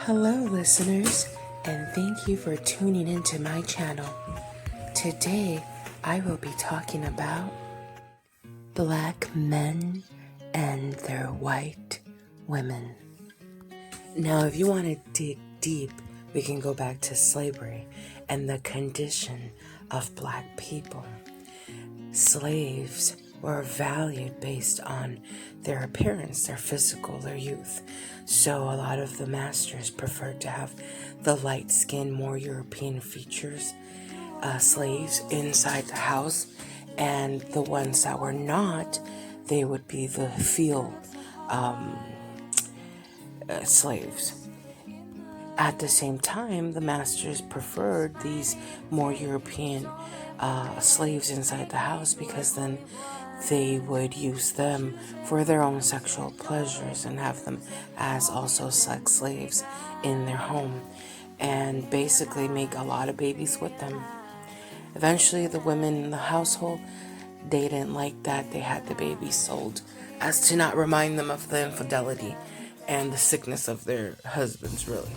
Hello, listeners, and thank you for tuning into my channel. Today, I will be talking about Black men and their white women. Now, if you want to dig deep, we can go back to slavery and the condition of Black people. Slaves were valued based on their appearance, their physical, their youth. So a lot of the masters preferred to have the light skin, more European features, slaves inside the house, and the ones that were not, they would be the field slaves. At the same time, the masters preferred these more European slaves inside the house because then they would use them for their own sexual pleasures and have them as also sex slaves in their home and basically make a lot of babies with them. Eventually, the women in the household, they didn't like that. They had the babies sold as to not remind them of the infidelity and the sickness of their husbands, really,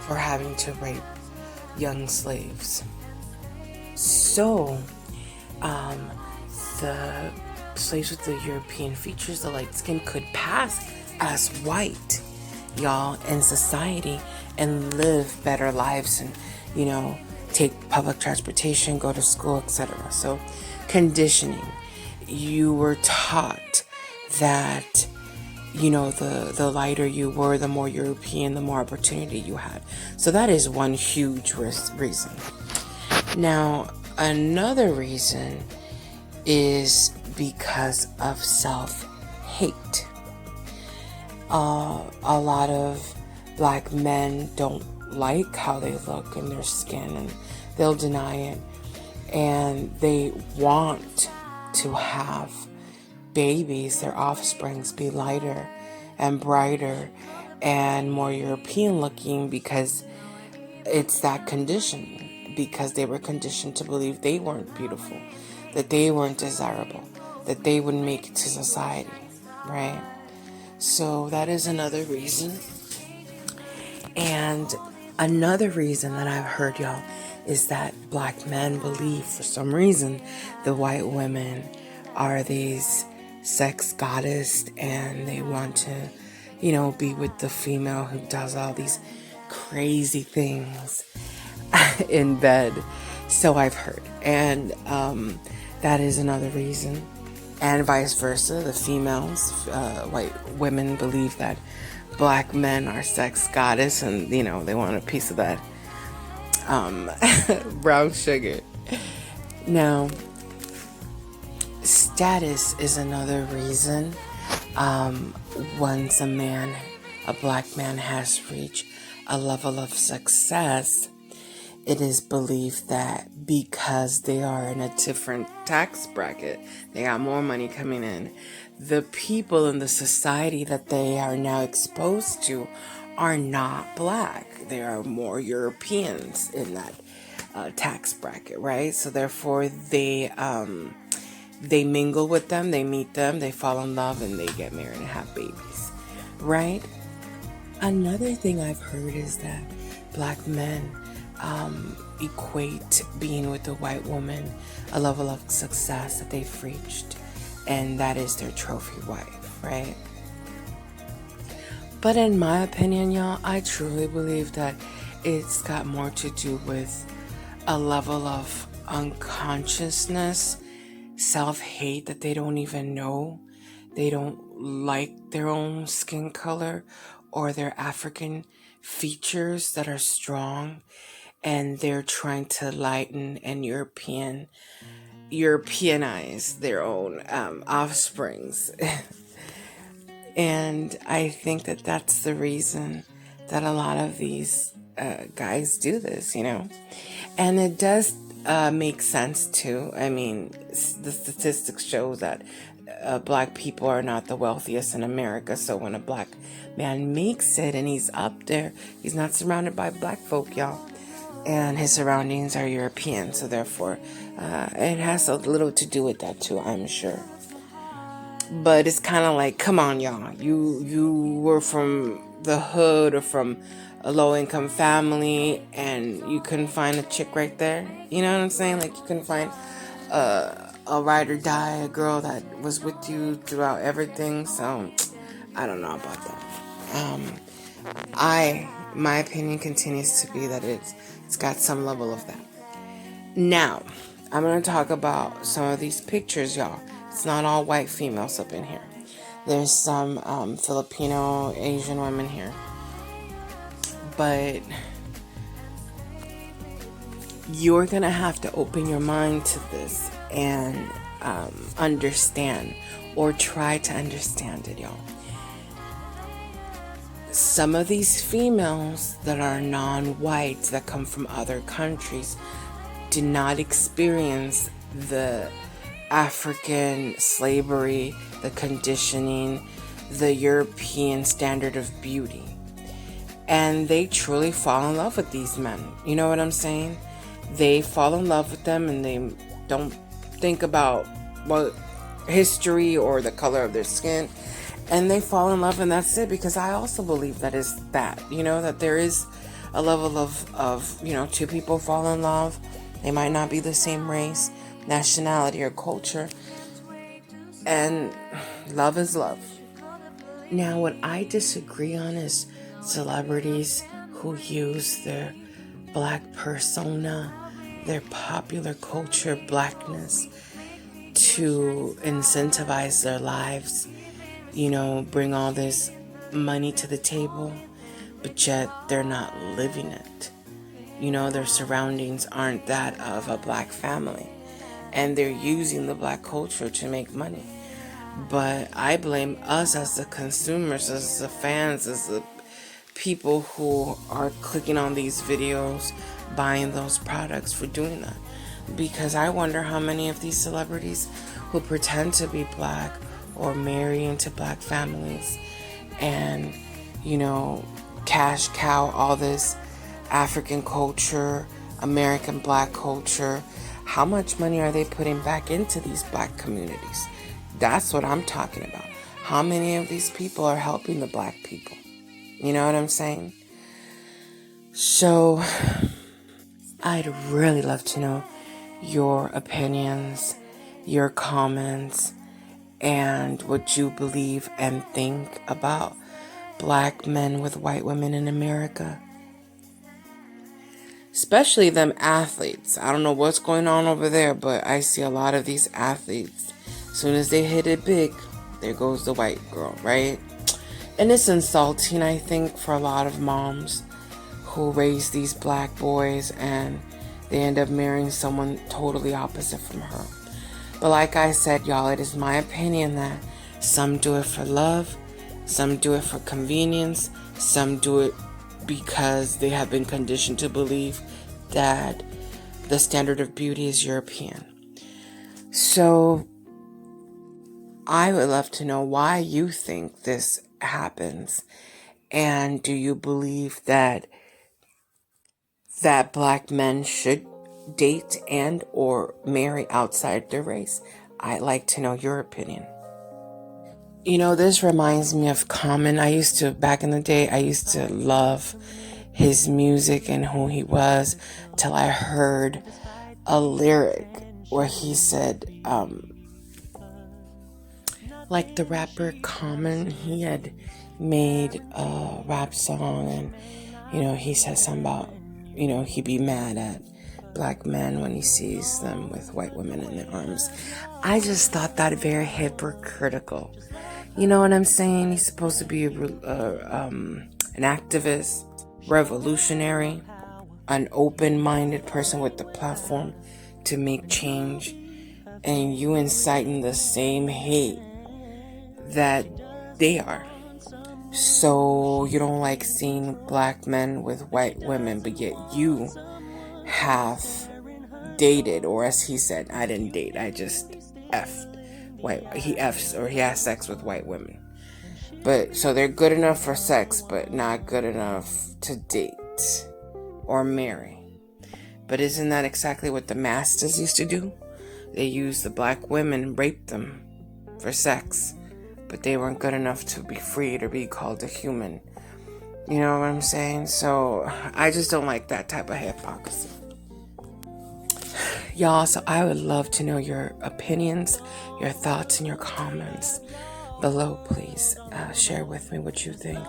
for having to rape young slaves. So, the slaves with the European features, the light skin, could pass as white, y'all, in society and live better lives and, take public transportation, go to school, etc. So, conditioning. You were taught that, the lighter you were, the more European, the more opportunity you had. So that is one huge reason. Now, another reason is because of self-hate. A lot of Black men don't like how they look in their skin, and they'll deny it. And they want to have babies, their offsprings, be lighter and brighter and more European looking because it's that condition, because they were conditioned to believe they weren't beautiful, that they weren't desirable, that they wouldn't make it to society, right? So that is another reason. And another reason that I've heard, y'all, is that Black men believe for some reason the white women are these sex goddess and they want to, be with the female who does all these crazy things in bed. So I've heard. And that is another reason. And vice versa, the females, white women believe that Black men are sex goddess and, they want a piece of that brown sugar. Now, status is another reason. Once a Black man has reached a level of success, it is believed that because they are in a different tax bracket, they got more money coming in, the people in the society that they are now exposed to are not Black. There are more Europeans in that tax bracket, right? So therefore, they mingle with them, they meet them, they fall in love, and they get married and have babies, right? Another thing I've heard is that Black men equate being with a white woman a level of success that they've reached, and that is their trophy wife, right? But in my opinion, y'all, I truly believe that it's got more to do with a level of unconsciousness, self-hate that they don't even know. They don't like their own skin color or their African features that are strong, and they're trying to lighten and Europeanize their own offsprings. And I think that that's the reason that a lot of these guys do this, And it does make sense too. I mean, the statistics show that Black people are not the wealthiest in America. So when a Black man makes it and he's up there, he's not surrounded by Black folk, y'all. And his surroundings are European. So therefore, it has a little to do with that too, I'm sure. But it's kind of like, come on, y'all. You were from the hood or from a low-income family, and you couldn't find a chick right there. You know what I'm saying? Like, you couldn't find a ride or die, a girl that was with you throughout everything. So I don't know about that. My opinion continues to be that it's got some level of that. Now, I'm going to talk about some of these pictures, y'all. It's not all white females up in here. There's some Filipino, Asian women here. But you're going to have to open your mind to this and understand, or try to understand it, y'all. Some of these females that are non-white, that come from other countries, did not experience the African slavery, the conditioning, the European standard of beauty. And they truly fall in love with these men. You know what I'm saying? They fall in love with them, and they don't think about what history or the color of their skin. And they fall in love, and that's it. Because I also believe that is that, that there is a level of two people fall in love. They might not be the same race, nationality, or culture. And love is love. Now, what I disagree on is celebrities who use their black persona, their popular culture, blackness, to incentivize their lives. Bring all this money to the table, but yet they're not living it. Their surroundings aren't that of a black family, and they're using the black culture to make money. But I blame us as the consumers, as the fans, as the people who are clicking on these videos, buying those products, for doing that. Because I wonder how many of these celebrities who pretend to be black or marry into black families and, cash cow all this African culture, American black culture, how much money are they putting back into these black communities? That's what I'm talking about. How many of these people are helping the black people? You know what I'm saying? So, I'd really love to know your opinions, your comments, and what you believe and think about black men with white women in America. Especially them athletes. I don't know what's going on over there, but I see a lot of these athletes. As soon as they hit it big, there goes the white girl, right? And it's insulting, I think, for a lot of moms who raise these black boys and they end up marrying someone totally opposite from her. But like I said, y'all, it is my opinion that some do it for love, some do it for convenience, some do it because they have been conditioned to believe that the standard of beauty is European. So I would love to know why you think this happens. And do you believe that black men should date and or marry outside their race? I'd like to know your opinion. This reminds me of Common. Back in the day, I used to love his music and who he was, till I heard a lyric where he said, like the rapper Common, he had made a rap song, and, he said something about, he'd be mad at black men when he sees them with white women in their arms. I just thought that very hypocritical. You know what I'm saying? He's supposed to be an activist, revolutionary, an open-minded person with the platform to make change, and you inciting the same hate that they are. So you don't like seeing black men with white women, but yet you have dated, or as he said, I didn't date, I just effed. He has sex with white women. But so they're good enough for sex, but not good enough to date or marry. But isn't that exactly what the masters used to do? They used the black women and raped them for sex, but they weren't good enough to be freed or be called a human. You know what I'm saying? So I just don't like that type of hypocrisy. Y'all, so I would love to know your opinions, your thoughts, and your comments below. Please share with me what you think.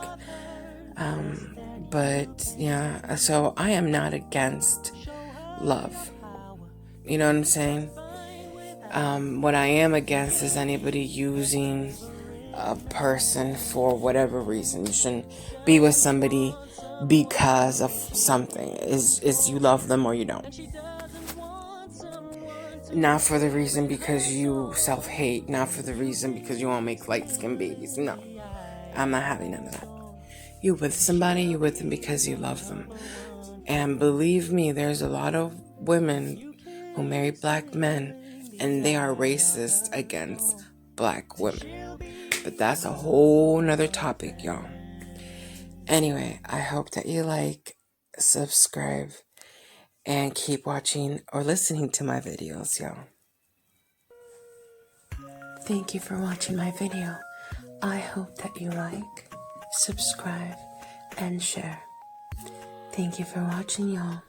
But yeah, so I am not against love. You know what I'm saying? What I am against is anybody using a person for whatever reason. You shouldn't be with somebody because of something. Is you love them or you don't. Not for the reason because you self-hate. Not for the reason because you want to make light-skinned babies. No. I'm not having none of that. You with somebody, you with them because you love them. And believe me, there's a lot of women who marry black men and they are racist against black women. But that's a whole nother topic, y'all. Anyway, I hope that you like, subscribe, and keep watching or listening to my videos, y'all. Thank you for watching my video. I hope that you like, subscribe, and share. Thank you for watching, y'all.